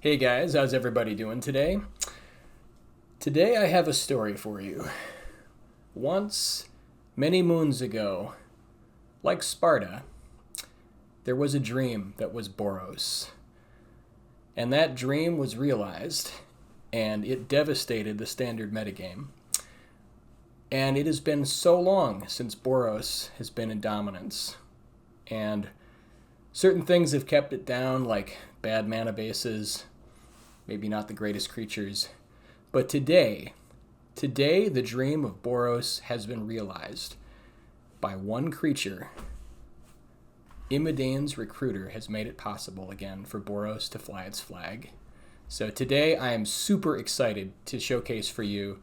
Hey guys, how's everybody doing today? Today I have a story for you. Once, many moons ago, like Sparta, there was a dream that was Boros. And that dream was realized, and it devastated the standard metagame. And it has been so long since Boros has been in dominance. And certain things have kept it down, like bad mana bases, maybe not the greatest creatures. But today, the dream of Boros has been realized by one creature. Imadane's Recruiter has made it possible again for Boros to fly its flag. So today I am super excited to showcase for you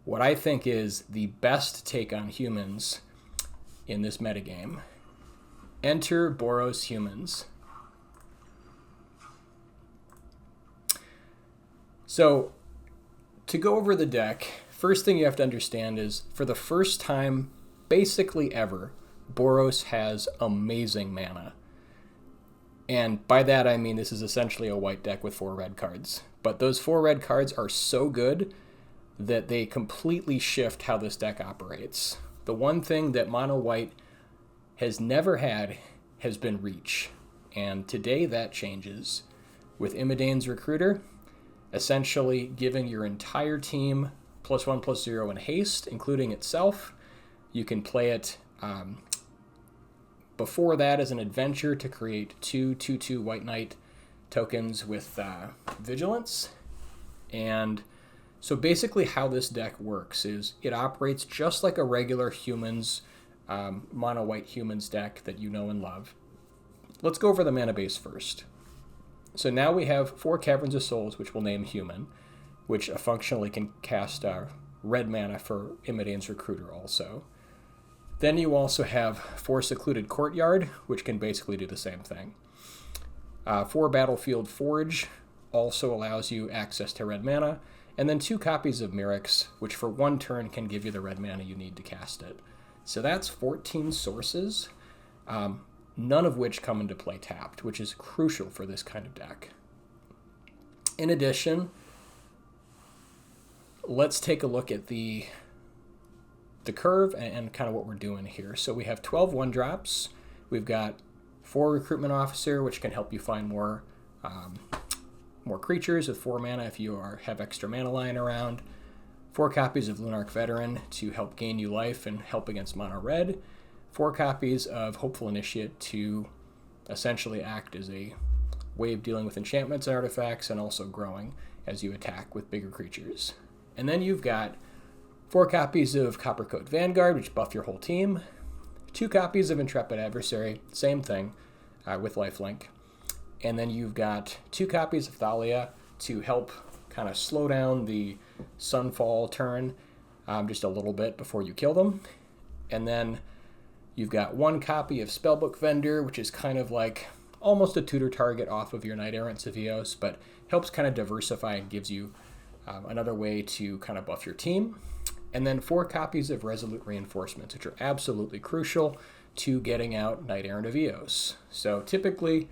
what I think is the best take on humans in this metagame. Enter Boros Humans. So, to go over the deck, first thing you have to understand is, for the first time, basically ever, Boros has amazing mana. And by that I mean this is essentially a white deck with 4 red cards. But those 4 red cards are so good that they completely shift how this deck operates. The one thing that mono white has never had has been reach. And today that changes with Imadane's Recruiter, essentially giving your entire team +1/+0 in haste, including itself. You can play it before that as an adventure to create 2/2/2 White Knight tokens with Vigilance. And so basically how this deck works is it operates just like a regular humans, mono white humans deck that you know and love. Let's go over the mana base first. So now we have 4 Caverns of Souls, which we'll name Human, which functionally can cast red mana for Imadane's Recruiter also. Then you also have 4 Secluded Courtyard, which can basically do the same thing. 4 Battlefield Forge also allows you access to red mana, and then 2 copies of Mirrex, which for 1 turn can give you the red mana you need to cast it. So that's 14 sources. None of which come into play tapped, which is crucial for this kind of deck. In addition, let's take a look at the curve and kind of what we're doing here. So we have 12 1-drops. We've got 4 Recruitment Officer, which can help you find more creatures with 4 mana if you have extra mana lying around. 4 copies of Lunarch Veteran to help gain you life and help against mono red. 4 copies of Hopeful Initiate to essentially act as a wave dealing with enchantments and artifacts and also growing as you attack with bigger creatures. And then you've got 4 copies of Coppercoat Vanguard, which buff your whole team. 2 copies of Intrepid Adversary, same thing, with lifelink. And then you've got 2 copies of Thalia to help kind of slow down the Sunfall turn just a little bit before you kill them. And then you've got 1 copy of Spellbook Vendor, which is kind of like almost a tutor target off of your Knight Errant Sevios, but helps kind of diversify and gives you another way to kind of buff your team. And then 4 copies of Resolute Reinforcements, which are absolutely crucial to getting out Knight Errant Eos. So typically,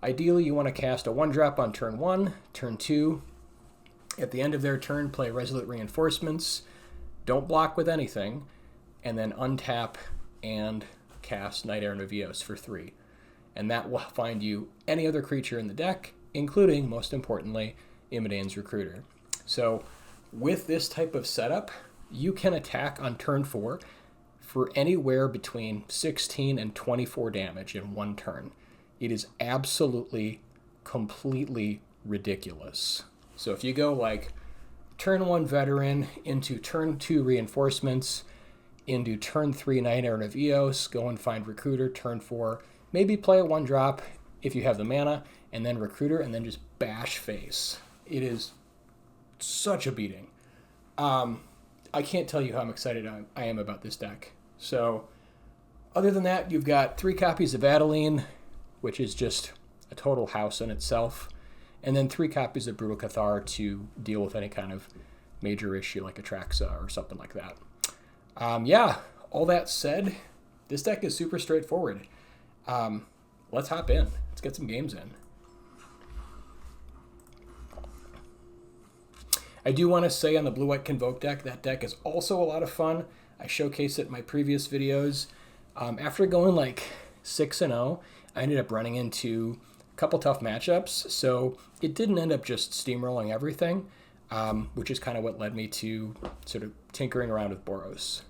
ideally, you want to cast a 1-drop on turn 1, turn 2. At the end of their turn, play Resolute Reinforcements. Don't block with anything. And then untap and cast Knight Errant Eos for 3. And that will find you any other creature in the deck, including, most importantly, Imadane's Recruiter. So with this type of setup, you can attack on turn 4 for anywhere between 16 and 24 damage in 1 turn. It is absolutely, completely ridiculous. So if you go like turn 1 Veteran into turn 2 Reinforcements, into turn 3 Knight Errant Eos, go and find Recruiter, turn 4, maybe play a 1-drop if you have the mana, and then Recruiter, and then just bash face. It is such a beating. I can't tell you how excited I am about this deck. So, other than that, you've got 3 copies of Adeline, which is just a total house in itself, and then 3 copies of Brutal Cathar to deal with any kind of major issue like Atraxa or something like that. All that said, this deck is super straightforward. Let's hop in. Let's get some games in. I do want to say on the Blue-White Convoke deck, that deck is also a lot of fun. I showcased it in my previous videos. After going like 6-0, I ended up running into a couple tough matchups, so it didn't end up just steamrolling everything, which is kind of what led me to sort of tinkering around with Boros.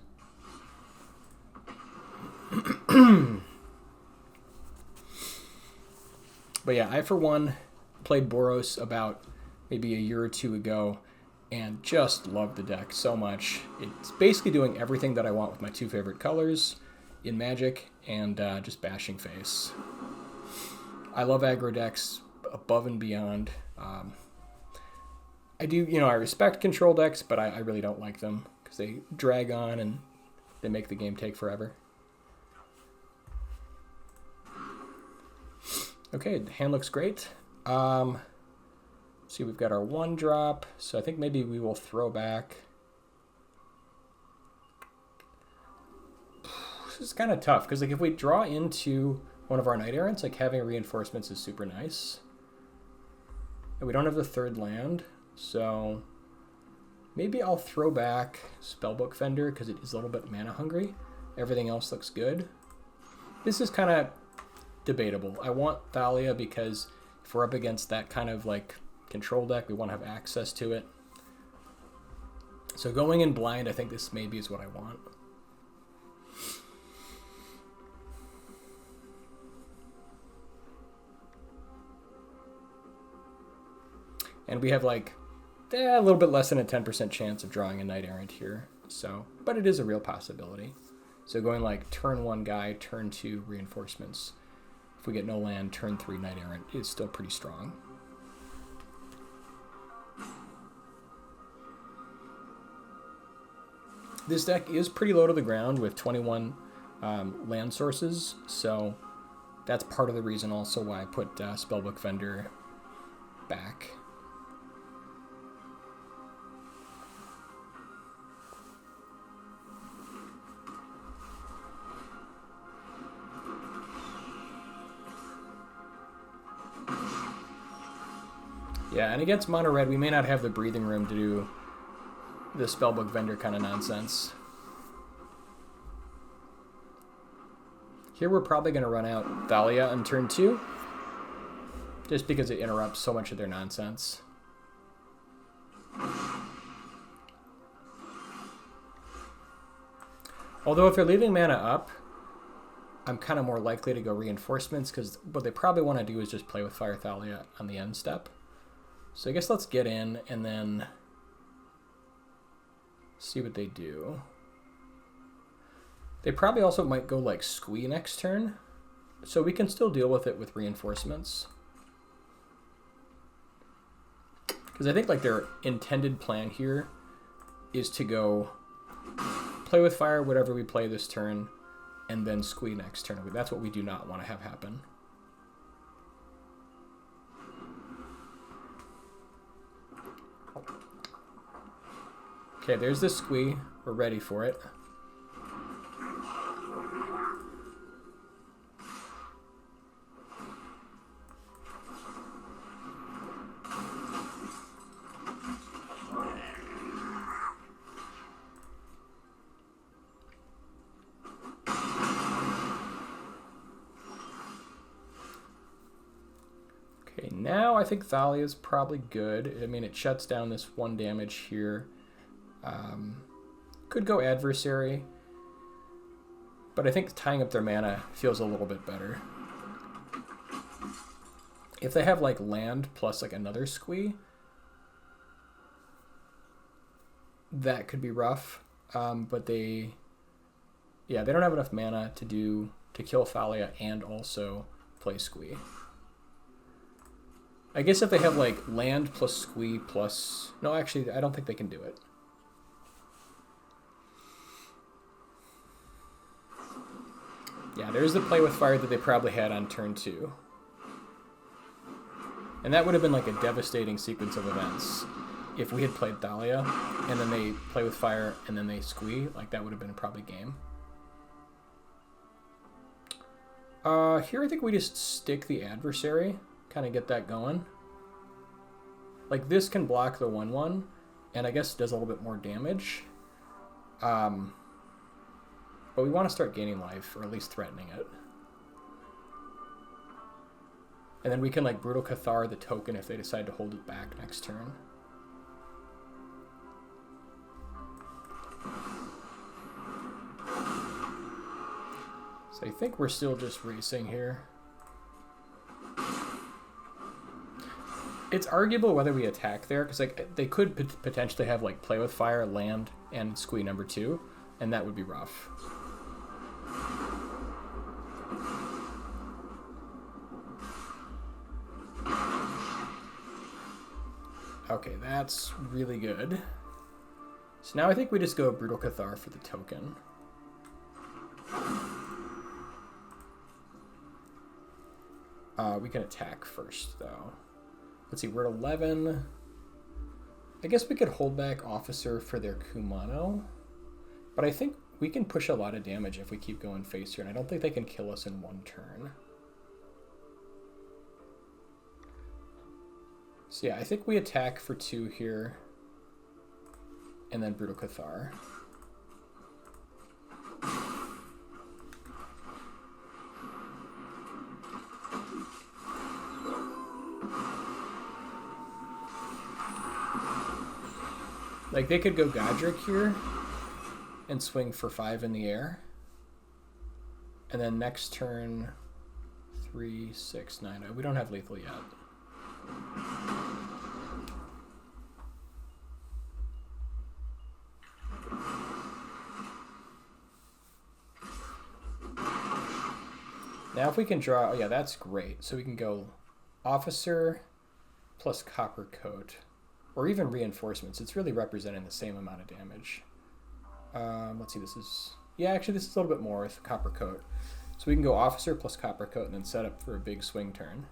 But yeah, I for one played Boros about maybe a year or two ago and just loved the deck so much. It's basically doing everything that I want with my two favorite colors in Magic and just bashing face. I love aggro decks above and beyond. I do, I respect control decks, but I really don't like them because they drag on and they make the game take forever. Okay, the hand looks great. See, we've got our 1-drop, so I think maybe we will throw back. This is kind of tough, because like if we draw into one of our Knight Errants, like having reinforcements is super nice. And we don't have the third land, so maybe I'll throw back Spellbook Fender, because it is a little bit mana hungry. Everything else looks good. This is kind of debatable. I want Thalia because if we're up against that kind of like control deck, we want to have access to it. So going in blind, I think this maybe is what I want. And we have like a little bit less than a 10% chance of drawing a Knight Errant here. So, but it is a real possibility. So going like turn 1 guy, turn 2 reinforcements. If we get no land, turn 3 Knight Errant is still pretty strong. This deck is pretty low to the ground with 21 land sources, so that's part of the reason also why I put Spellbook Fender back. Yeah, and against mono red, we may not have the breathing room to do the Spellbook Vendor kind of nonsense. Here we're probably going to run out Thalia on turn 2, just because it interrupts so much of their nonsense. Although if they're leaving mana up, I'm kind of more likely to go reinforcements, because what they probably want to do is just play with Fire Thalia on the end step. So I guess let's get in and then see what they do. They probably also might go like Squee next turn, so we can still deal with it with reinforcements. Because I think like their intended plan here is to go play with fire, whatever we play this turn, and then Squee next turn. That's what we do not want to have happen. Okay, there's the Squee. We're ready for it. Okay, now I think Thalia is probably good. I mean, it shuts down this 1 damage here. Could go adversary, but I think tying up their mana feels a little bit better. If they have like land plus like another Squee, that could be rough. But they don't have enough mana to kill Thalia and also play Squee. I guess if they have like land plus Squee plus... No, actually, I don't think they can do it. Yeah, there's the play with fire that they probably had on turn 2. And that would have been like a devastating sequence of events. If we had played Thalia, and then they play with fire, and then they Squee, like that would have been probably game. Here I think we just stick the adversary, kind of get that going. Like this can block the 1/1, and I guess does a little bit more damage. But we want to start gaining life, or at least threatening it. And then we can like Brutal Cathar the token if they decide to hold it back next turn. So I think we're still just racing here. It's arguable whether we attack there, because like they could potentially have like Play with Fire, land, and squee number 2, and that would be rough. Okay, that's really good. So now I think we just go Brutal Cathar for the token. We can attack first, though. Let's see, we're at 11. I guess we could hold back Officer for their Kumano. But I think we can push a lot of damage if we keep going face turn. I don't think they can kill us in one turn. So yeah, I think we attack for 2 here. And then Brutal Cathar. Like, they could go Godric here and swing for 5 in the air. And then next turn, 3, 6, 9. Oh, we don't have lethal yet. Now if we can draw, oh yeah, that's great. So we can go Officer plus Copper Coat. Or even Reinforcements. It's really representing the same amount of damage. Let's see, this is... Yeah, actually this is a little bit more with Copper Coat. So we can go Officer plus Copper Coat and then set up for a big swing turn.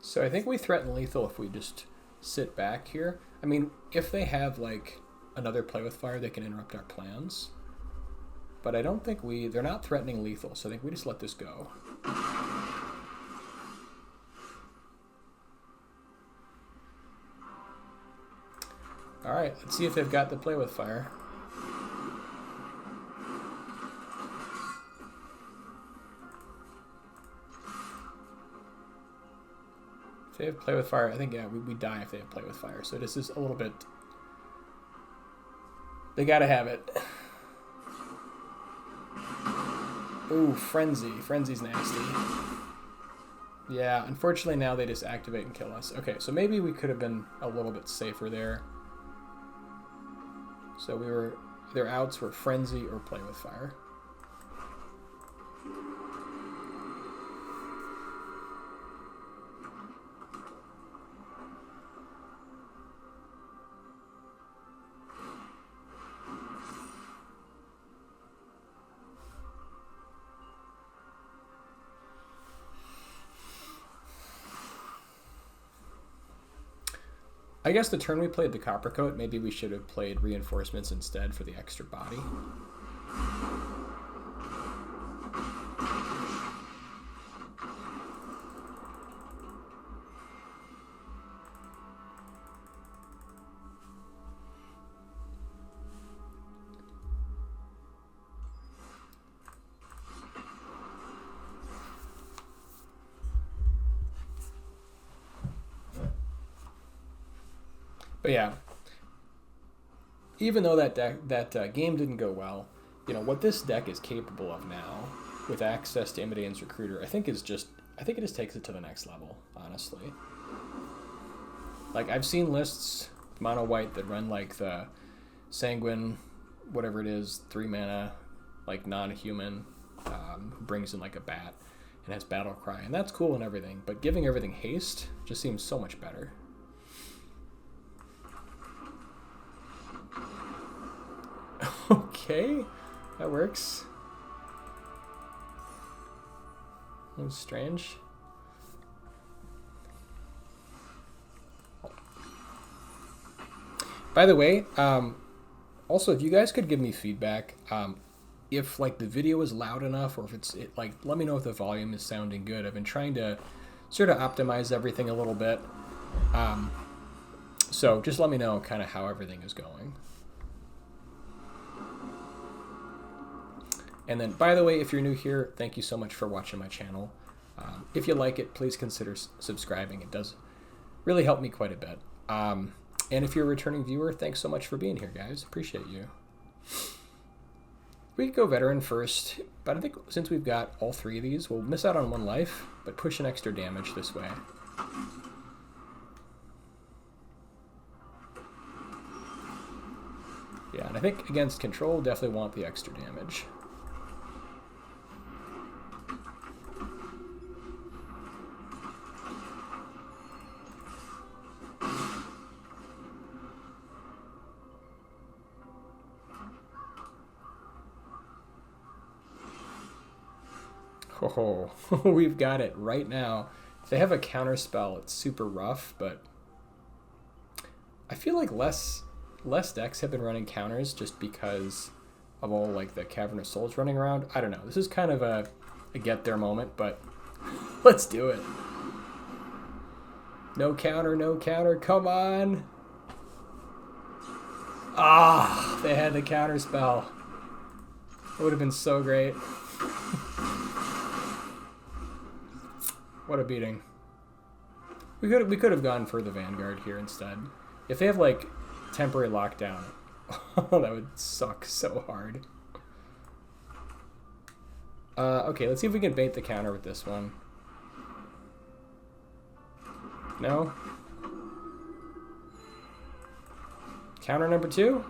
So I think we threaten lethal if we just sit back here. I mean, if they have like another Play with Fire, they can interrupt our plans. But I don't think they're not threatening lethal, so I think we just let this go. Alright, let's see if they've got the Play with Fire. If they have Play with Fire, I think, yeah, we die if they have Play with Fire. So this is a little bit... They gotta have it. Ooh, Frenzy. Frenzy's nasty. Yeah, unfortunately now they just activate and kill us. Okay, so maybe we could have been a little bit safer there. So their outs were Frenzy or Play with Fire. I guess the turn we played the Copper Coat, maybe we should have played Reinforcements instead for the extra body. But yeah, even though that game didn't go well, you know what this deck is capable of now, with access to Imidane's Recruiter, I think it just takes it to the next level, honestly. Like, I've seen lists, mono white, that run like the Sanguine, whatever it is, 3 mana, like non-human, brings in like a bat and has battle cry, and that's cool and everything, but giving everything haste just seems so much better. Okay, that works. That was strange. By the way, also, if you guys could give me feedback, if like the video is loud enough, or if like, let me know if the volume is sounding good. I've been trying to sort of optimize everything a little bit. So just let me know kind of how everything is going. And then, by the way, if you're new here, thank you so much for watching my channel. If you like it, please consider subscribing. It does really help me quite a bit. And if you're a returning viewer, thanks so much for being here, guys. Appreciate you. We could go veteran first, but I think since we've got all 3 of these, we'll miss out on 1 life, but push an extra damage this way. Yeah, and I think against control, definitely want the extra damage. Oh, we've got it right now. If they have a counter spell, it's super rough, but I feel like less decks have been running counters just because of all like the Cavern of Souls running around. I don't know. This is kind of a get there moment, but let's do it. No counter, no counter. Come on. Ah, they had the counter spell. It would have been so great. What a beating. We could have gone for the Vanguard here instead. If they have like temporary lockdown, that would suck so hard. Okay, let's see if we can bait the counter with this one. No? Counter number 2?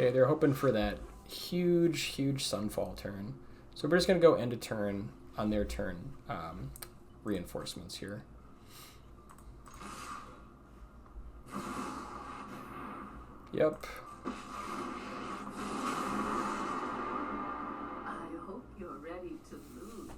Okay, they're hoping for that huge Sunfall turn. So we're just going to go end of turn on their turn reinforcements here. Yep. I hope you're ready to lose.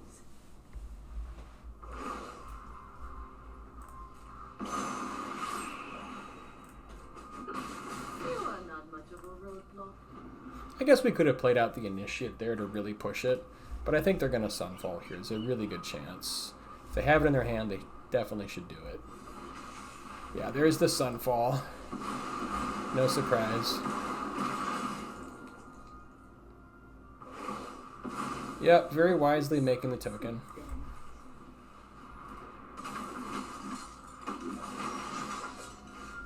I guess we could have played out the Initiate there to really push it, but I think they're going to Sunfall here. There's a really good chance. If they have it in their hand, they definitely should do it. Yeah, there's the Sunfall. No surprise. Yep, very wisely making the token.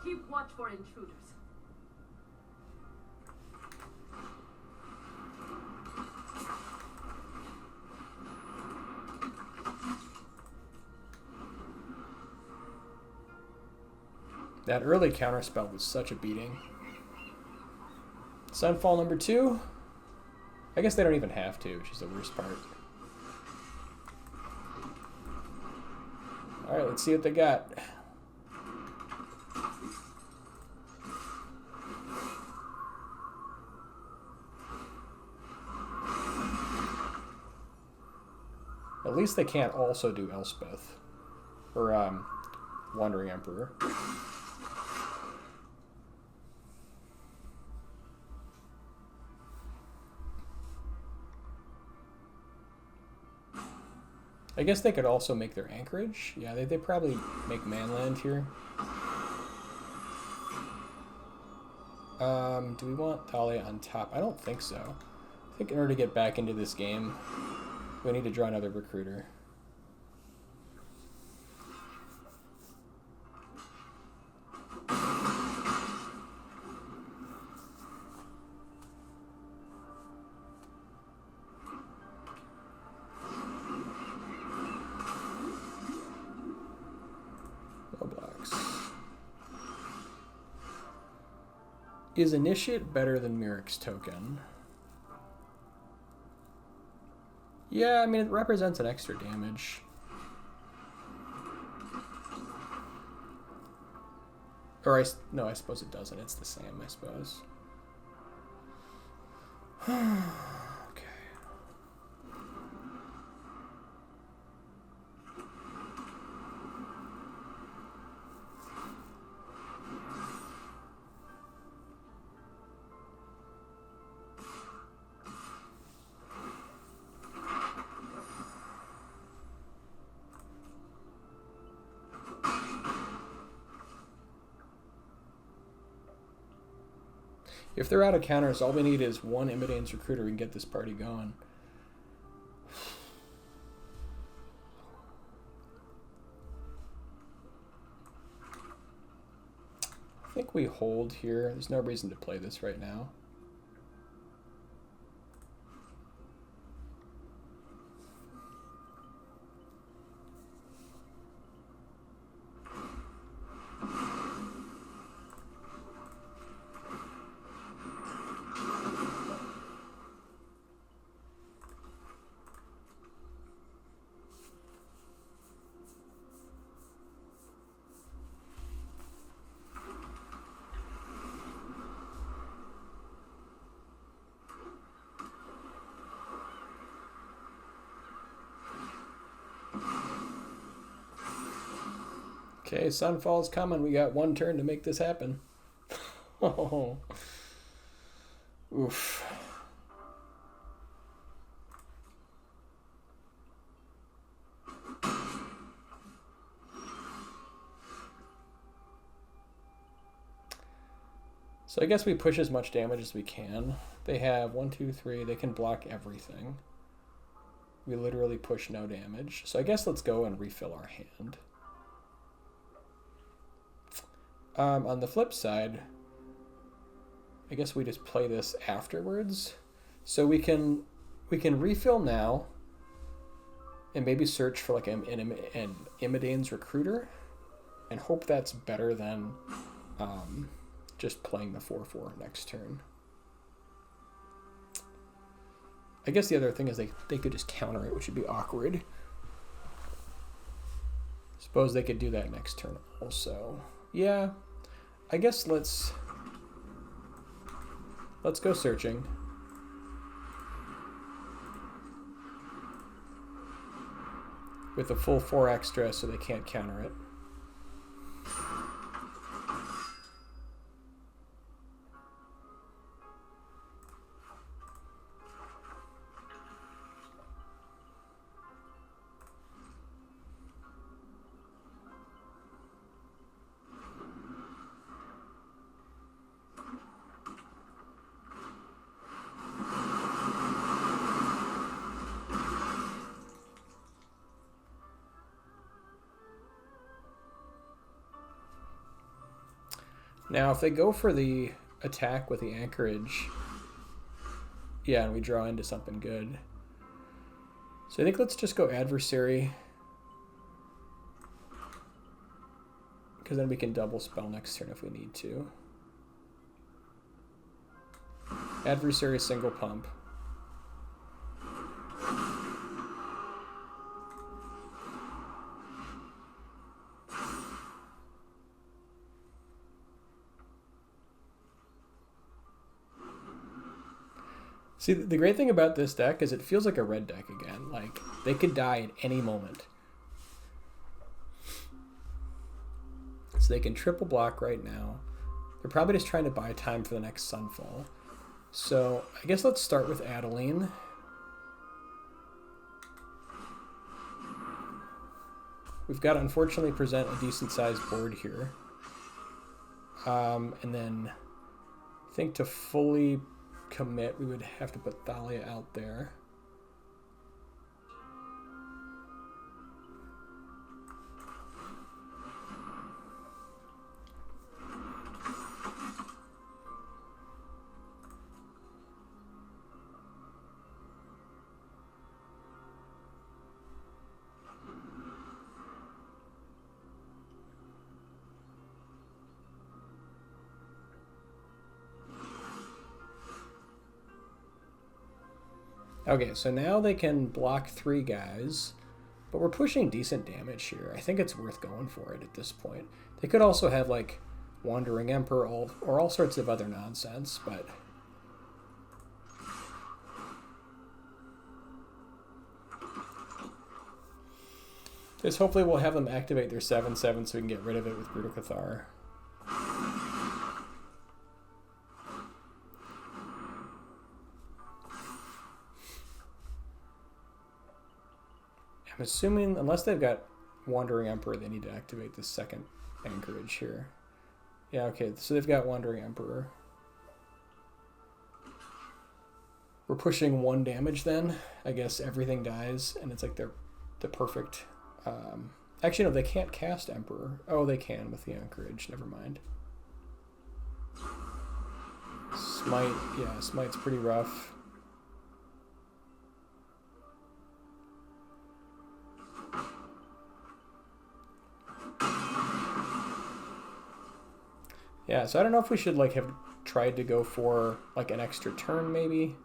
Keep watch for intruders. That early counterspell was such a beating. Sunfall number 2. I guess they don't even have to, which is the worst part. Alright, let's see what they got. At least they can't also do Elspeth. Or, Wandering Emperor. I guess they could also make their Anchorage. Yeah, they probably make Manland here. Do we want Thalia on top? I don't think so. I I think in order to get back into this game, we need to draw another recruiter. No blacks. Is Initiate better than Myric's token? Yeah, I mean, it represents an extra damage. Or no, I suppose it doesn't. It's the same, I suppose. Okay. If they're out of counters, all we need is one Imidane's Recruiter. We can get this party going. I think we hold here. There's no reason to play this right now. Okay, Sunfall's coming. We got one turn to make this happen. Oh. Oof. So I guess we push as much damage as we can. They have 1, 2, 3. They can block everything. We literally push no damage. So I guess let's go and refill our hand. On the flip side, I guess we just play this afterwards. So we can refill now and maybe search for like an Imidane's Recruiter and hope that's better than just playing the 4/4 next turn. I guess the other thing is they could just counter it, which would be awkward. Suppose they could do that next turn also. Yeah, I guess let's go searching. With a full 4 extra so they can't counter it. Now, if they go for the attack with the anchorage, yeah, and we draw into something good. So I think let's just go adversary, because then we can double spell next turn if we need to. Adversary single pump. See, the great thing about this deck is it feels like a red deck again. Like, they could die at any moment. So they can triple block right now. They're probably just trying to buy time for the next Sunfall. So I guess let's start with Adeline. We've got to unfortunately present a decent sized board here. And then I think to fully commit, we would have to put Thalia out there. Okay, so now they can block 3 guys, but we're pushing decent damage here. I think it's worth going for it at this point. They could also have, like, Wandering Emperor or all sorts of other nonsense, but... Just hopefully we'll have them activate their 7/7 so we can get rid of it with Brutal Cathar. I'm assuming, unless they've got Wandering Emperor, they need to activate the second anchorage here. Yeah, okay, so they've got Wandering Emperor. We're pushing 1 damage then. I guess everything dies, and it's like they're the perfect... actually, no, they can't cast Emperor. Oh, they can with the anchorage. Never mind. Smite, yeah, Smite's pretty rough. Yeah, so I don't know if we should, like, have tried to go for, like, an extra turn, maybe.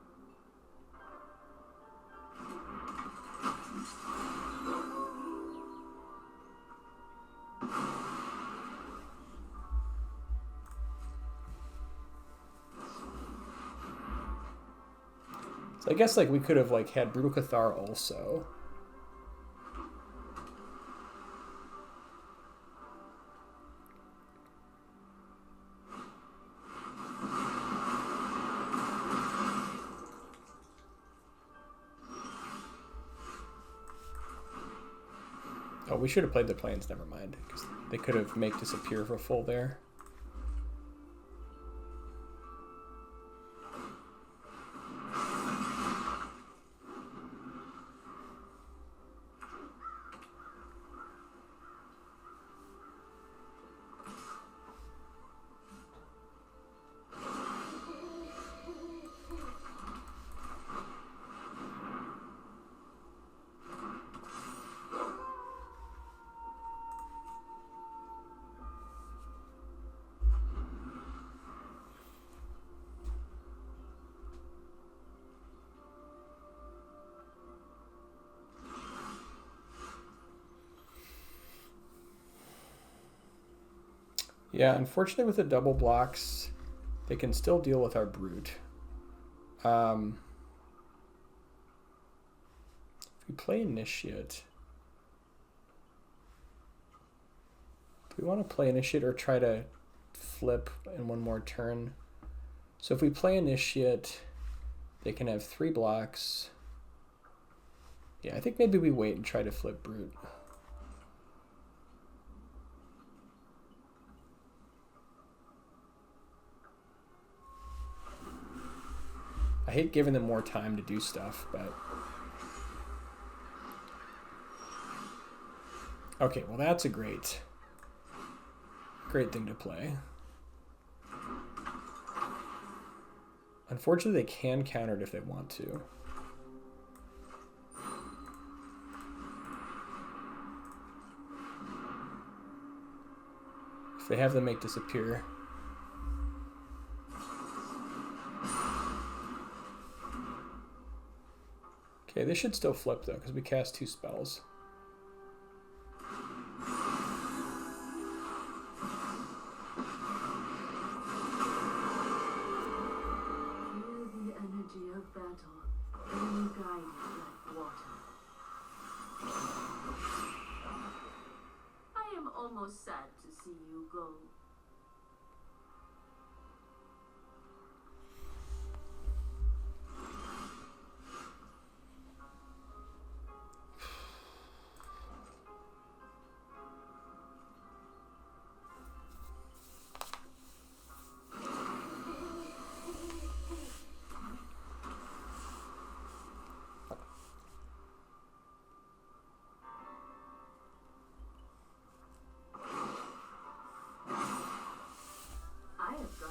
So I guess, like, we could have, like, had Brutal Cathar also. Oh, we should have played the Plains, never mind, because they could have Make Disappear for full there. Yeah, unfortunately with the double blocks, they can still deal with our Brute. If we play Initiate, do we want to play Initiate or try to flip in 1 more turn? So if we play Initiate, they can have 3 blocks. Yeah, I think maybe we wait and try to flip Brute. I hate giving them more time to do stuff, but... Okay, well that's a great thing to play. Unfortunately, they can counter it if they want to. If they have them Make Disappear. Okay, they should still flip though, because we cast 2 spells. Feel the energy of battle, and guide it like water. I am almost sad to see you go.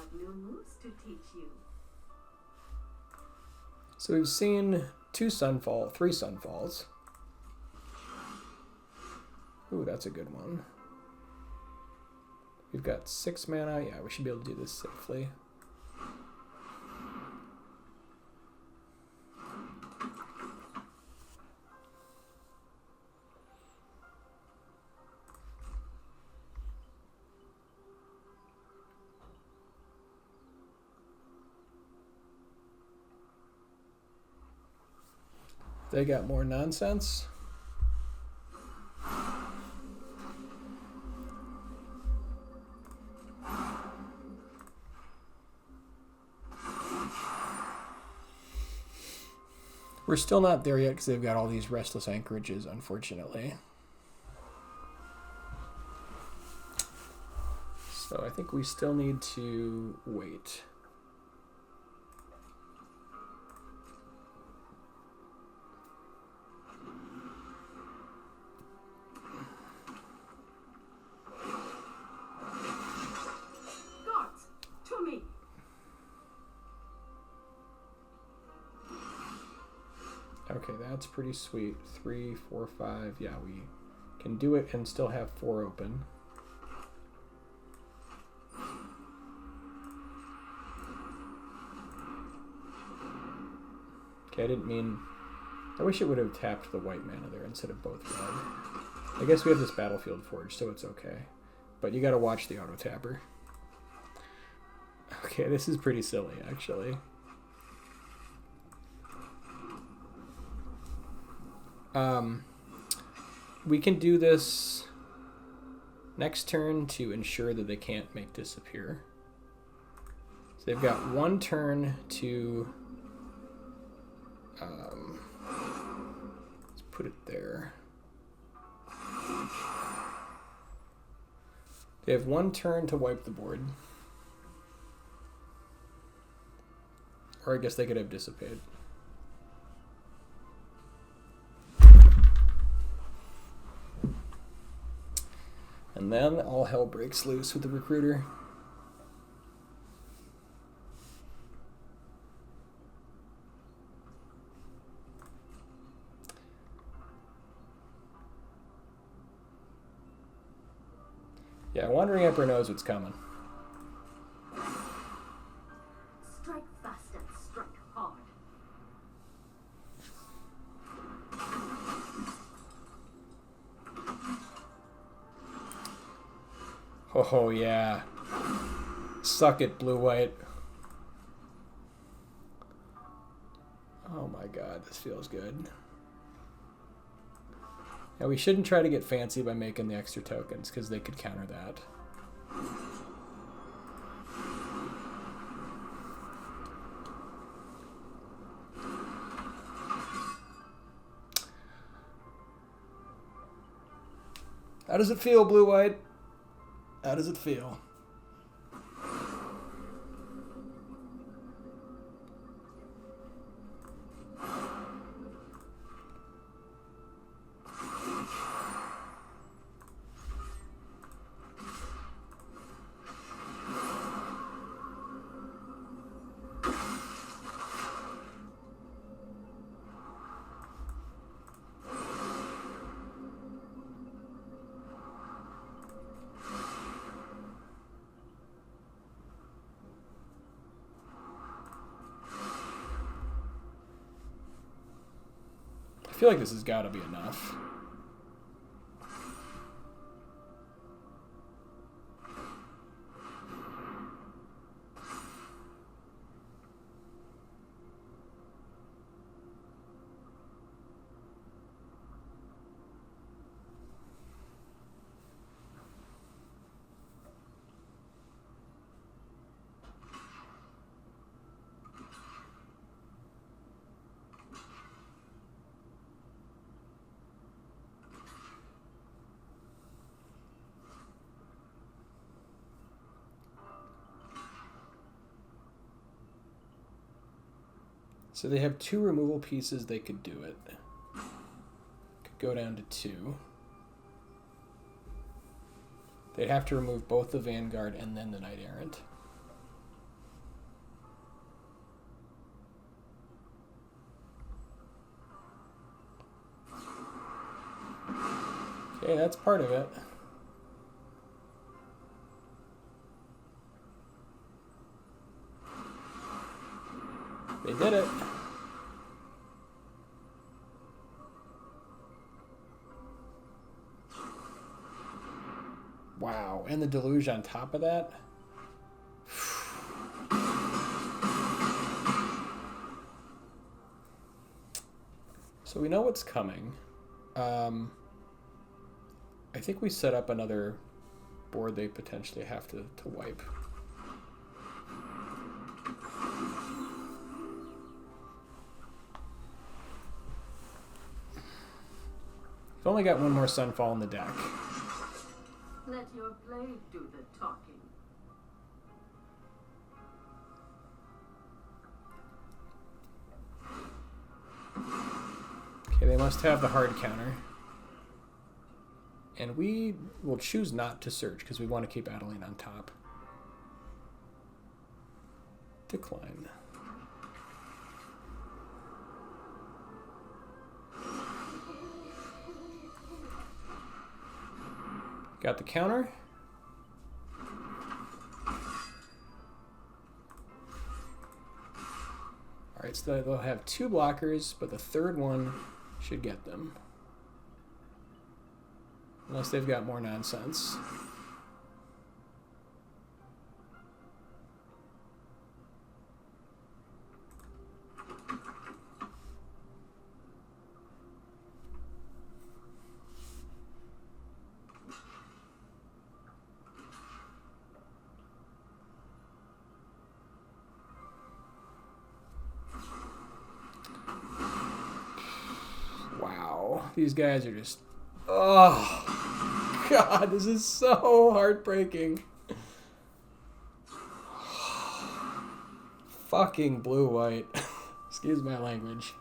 got new moves to teach you. So we've seen 3 Sunfalls. Ooh, that's a good one. We've got 6 mana. Yeah, we should be able to do this safely. They got more nonsense. We're still not there yet because they've got all these restless anchorages, unfortunately. So I think we still need to wait. Okay, that's pretty sweet. 3, 4, 5. Yeah, we can do it and still have 4 open. Okay, I didn't mean... I wish it would have tapped the white mana there instead of both red. I guess we have this Battlefield Forge, so it's okay. But you gotta watch the auto-tapper. Okay, this is pretty silly, actually. We can do this next turn to ensure that they can't make disappear. So they've got 1 turn to... let's put it there. They have 1 turn to wipe the board. Or I guess they could have Dissipate. And then all hell breaks loose with the Recruiter. Yeah, Wandering Emperor knows what's coming. Strike fast and strike hard. Oh, yeah. Suck it, blue-white. Oh my god, this feels good. Now, we shouldn't try to get fancy by making the extra tokens, because they could counter that. How does it feel, blue-white? How does it feel? I feel like this has got to be enough. So they have 2 removal pieces, they could do it. Could go down to 2. They'd have to remove both the Vanguard and then the Knight Errant. Okay, that's part of it. They did it. Wow, and the deluge on top of that. So we know what's coming. I think we set up another board they potentially have to wipe. We've only got one more Sunfall in the deck. Let your blade do the talking. Okay, they must have the hard counter. And we will choose not to search because we want to keep Adeline on top. Decline. Got the counter. Alright, so they'll have 2 blockers, but the third one should get them. Unless they've got more nonsense. Wow, these guys are just... Oh, God, this is so heartbreaking. Fucking blue-white. Excuse my language.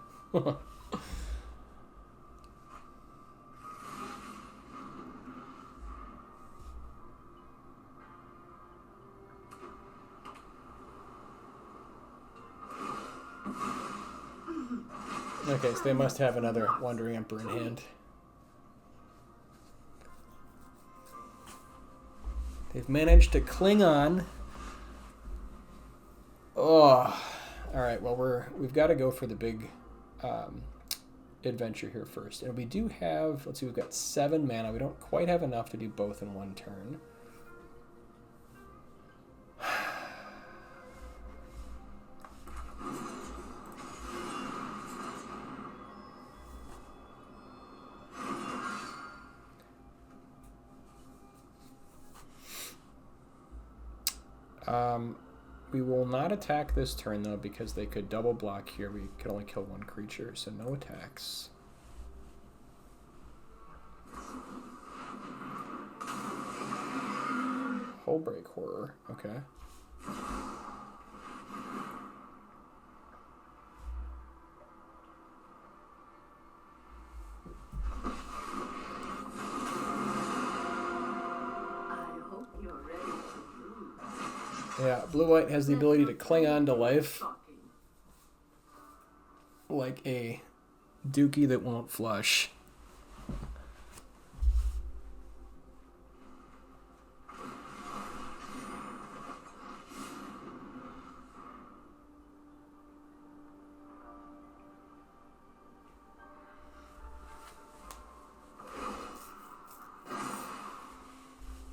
Okay, so they must have another Wandering Emperor in hand. They've managed to cling on. Oh, all right. Well, we've got to go for the big adventure here first, and we do have. Let's see, we've got 7 mana. We don't quite have enough to do both in one turn. We will not attack this turn, though, because they could double block here. We could only kill 1 creature, so no attacks. Hullbreak Horror, okay. Yeah, blue-white has the ability to cling on to life like a dookie that won't flush.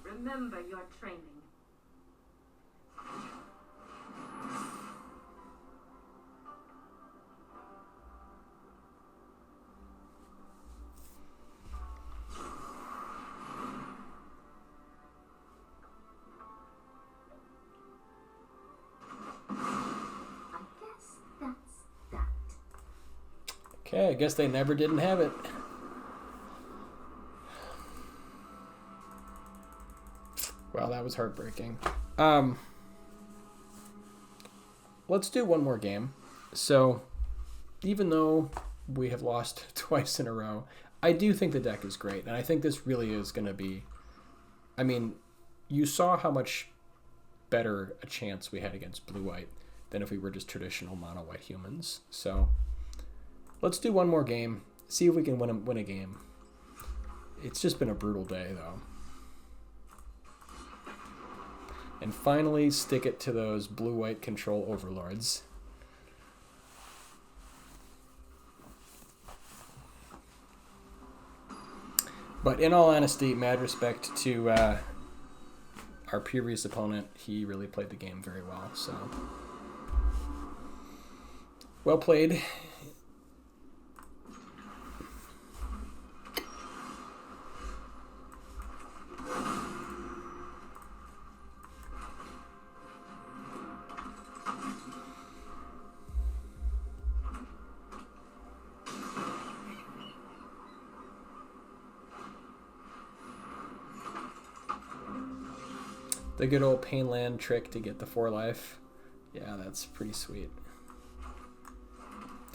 Remember your training. Okay, I guess they never didn't have it. Wow, that was heartbreaking. Let's do one more game. So, even though we have lost twice in a row, I do think the deck is great. And I think this really is going to be... I mean, you saw how much better a chance we had against blue-white than if we were just traditional mono-white humans. So... let's do one more game. See if we can win a game. It's just been a brutal day, though. And finally, stick it to those blue-white control overlords. But in all honesty, mad respect to our previous opponent. He really played the game very well. So, well played. The good old pain land trick to get the 4 life. Yeah, that's pretty sweet.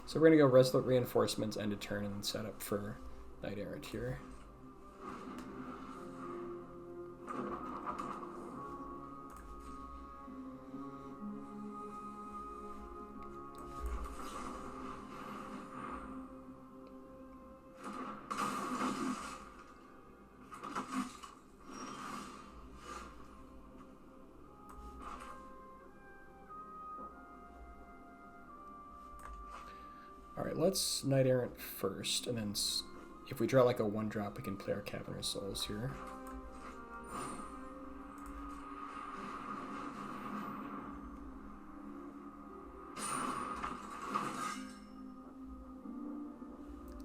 So we're going to go Resolute Reinforcements, end of turn, and set up for Knight Errant here. Alright, let's Knight Errant first, and then if we draw like a 1-drop, we can play our Caverns of Souls here.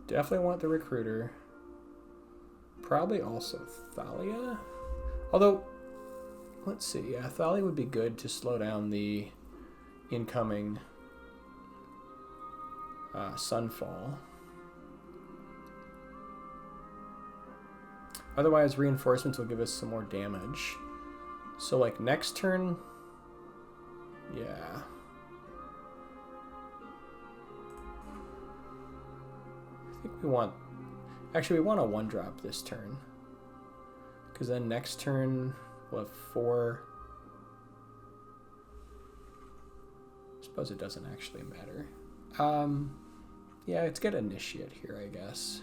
Definitely want the Recruiter. Probably also Thalia. Although, let's see, yeah, Thalia would be good to slow down the incoming Sunfall. Otherwise, reinforcements will give us some more damage. So, like, next turn, yeah. I think we want... Actually, we want a 1-drop this turn. Because then next turn, we'll have 4... I suppose it doesn't actually matter. Yeah, let's get Initiate here, I guess.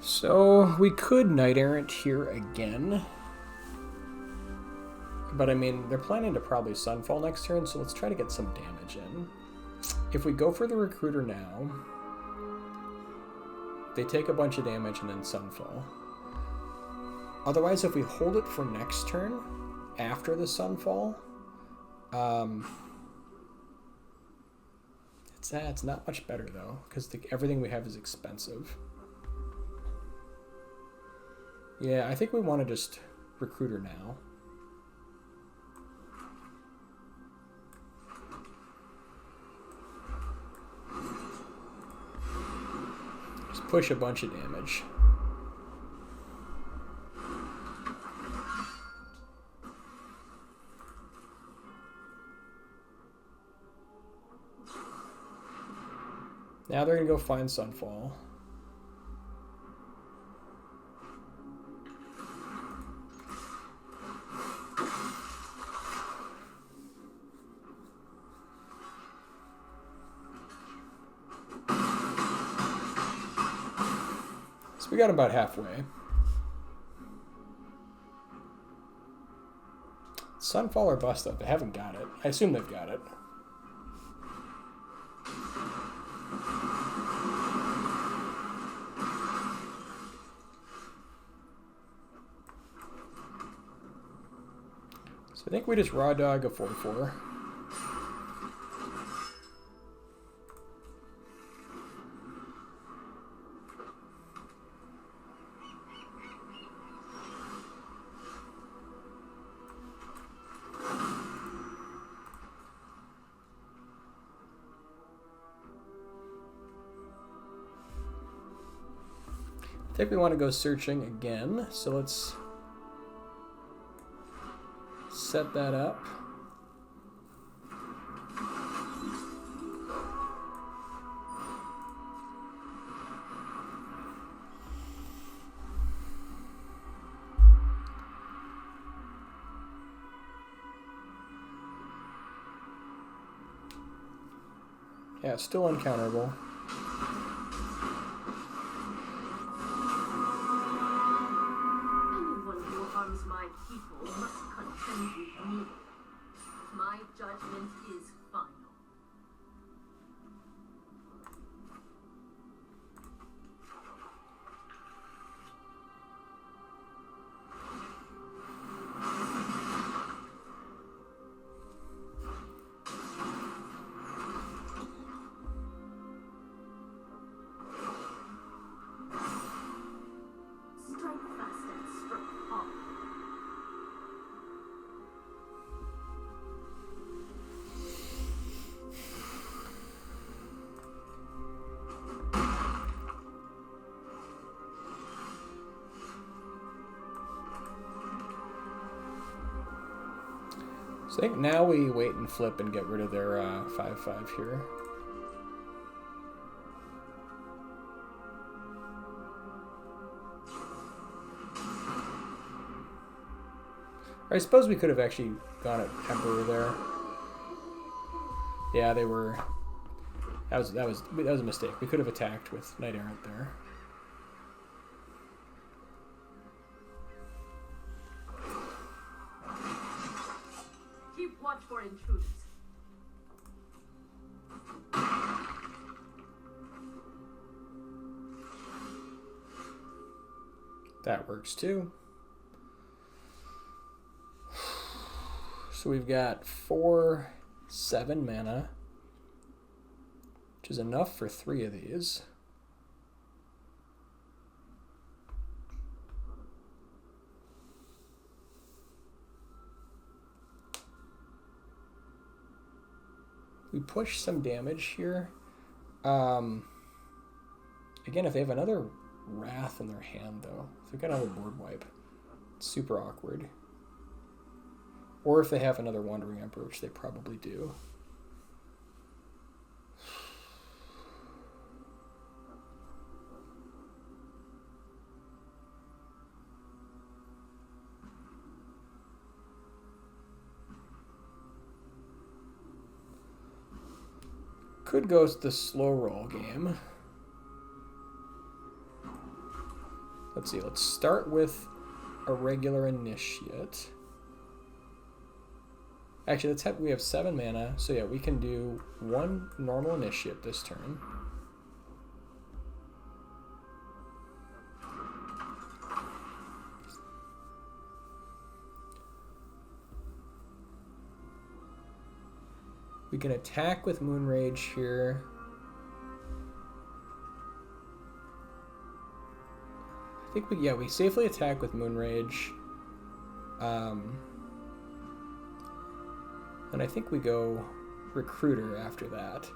So we could Knight Errant here again. But I mean, they're planning to probably Sunfall next turn, so let's try to get some damage in. If we go for the Recruiter now, they take a bunch of damage and then Sunfall. Otherwise, if we hold it for next turn, after the Sunfall, it's not much better though, because everything we have is expensive. Yeah, I think we want to just Recruiter now. Just push a bunch of damage. Now they're going to go find Sunfall. We got about halfway. Sunfall or Bust Up? They haven't got it. I assume they've got it. So I think we just Raw Dog a 4/4. I think we want to go searching again, so let's set that up. Yeah, it's still uncounterable. Anyone who harms my people must contend with me. My judgment is final. Strike fast and strike hard. So I think now we wait and flip and get rid of their 5/5 here. Or I suppose we could have actually gone at Emperor there. Yeah, they were. That was a mistake. We could have attacked with Knight Errant there. Keep watch for intruders. That works too. So we've got 4/7 mana, which is enough for 3 of these. We push some damage here. Again, if they have another Wrath in their hand, though, if they've got another board wipe, it's super awkward. Or if they have another Wandering Emperor, which they probably do. Could go to the slow roll game. Let's see, let's start with a regular initiate. Actually, we have 7 mana, so yeah, we can do 1 normal initiate this turn. We can attack with Moonrage here. I think we safely attack with Moonrage. And I think we go Recruiter after that.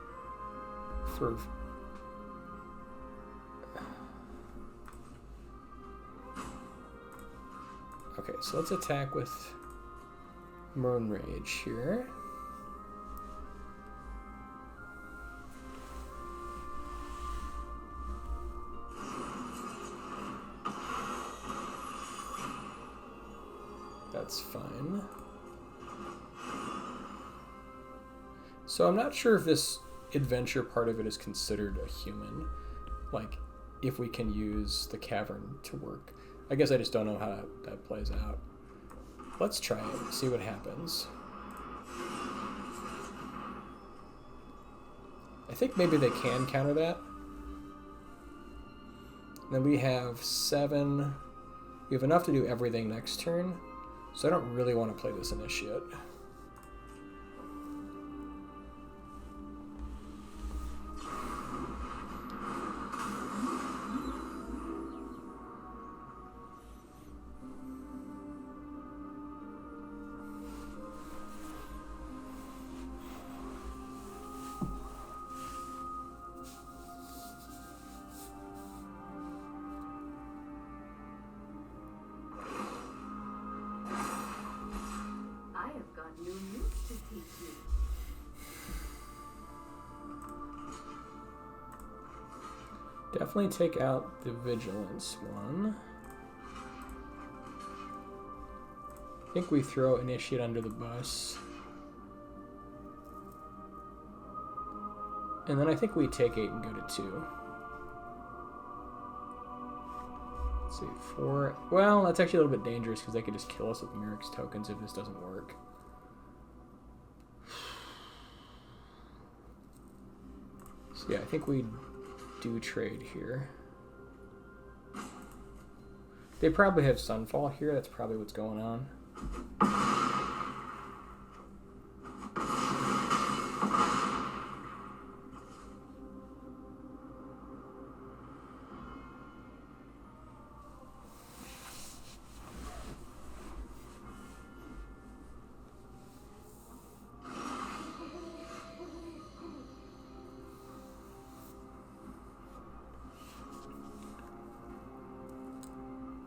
Okay, so let's attack with Moonrage here. That's fine. So I'm not sure if this adventure part of it is considered a human. Like, if we can use the cavern to work. I guess I just don't know how that plays out. Let's try it, see what happens. I think maybe they can counter that. And then we have 7. We have enough to do everything next turn. So I don't really want to play this initiate. new news to teach you. Definitely take out the vigilance one. I think we throw initiate under the bus. And then I think we take 8 and go to 2. Let's see, 4. Well, that's actually a little bit dangerous because they could just kill us with Myric's tokens if this doesn't work. So yeah, I think we do trade here. They probably have Sunfall here. That's probably what's going on.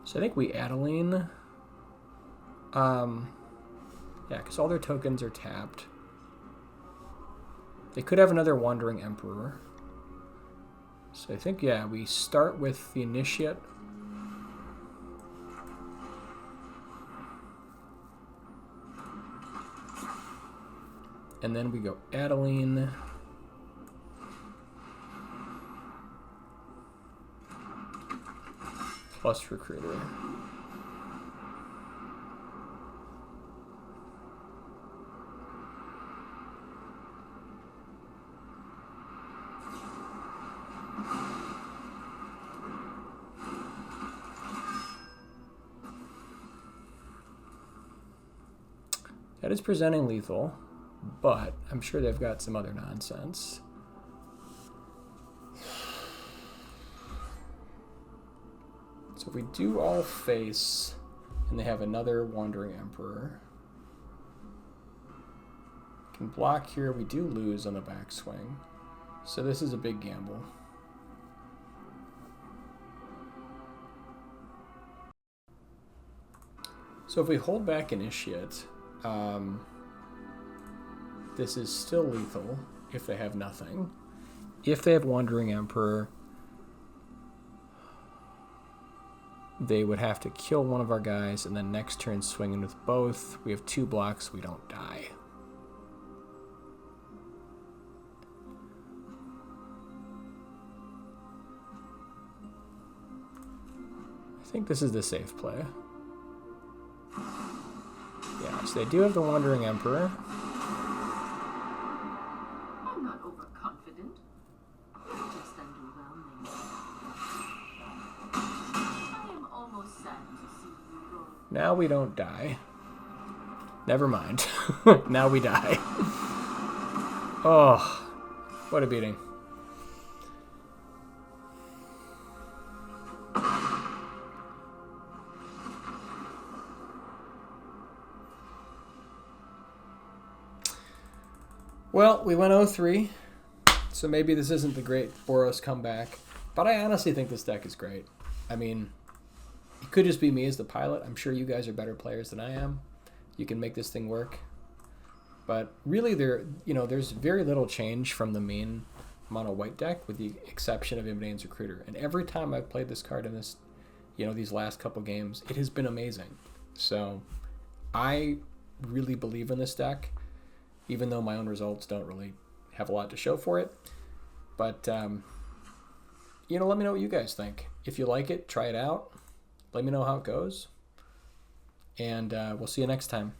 So I think we Adeline. Yeah, because all their tokens are tapped. They could have another Wandering Emperor. So I think, yeah, we start with the Initiate. And then we go Adeline. Plus Recruiter. That is presenting lethal, but I'm sure they've got some other nonsense. So if we do all face, and they have another Wandering Emperor, can block here. We do lose on the backswing, so this is a big gamble. So if we hold back Initiate, this is still lethal if they have nothing. If they have Wandering Emperor, they would have to kill one of our guys, and then next turn swing in with both. We have 2 blocks, we don't die. I think this is the safe play. Yeah, so they do have the Wandering Emperor. I'm not overconfident. Just underwhelming. I am almost sad to see you go. Now we don't die. Never mind. Now we die. Oh, what a beating. Well, we went 0-3, so maybe this isn't the great Boros comeback, but I honestly think this deck is great. I mean, it could just be me as the pilot. I'm sure you guys are better players than I am. You can make this thing work. But really, there's very little change from the main mono white deck, with the exception of Imdane's Recruiter. And every time I've played this card in this, these last couple games, it has been amazing. So I really believe in this deck, even though my own results don't really have a lot to show for it. But, let me know what you guys think. If you like it, try it out. Let me know how it goes. And we'll see you next time.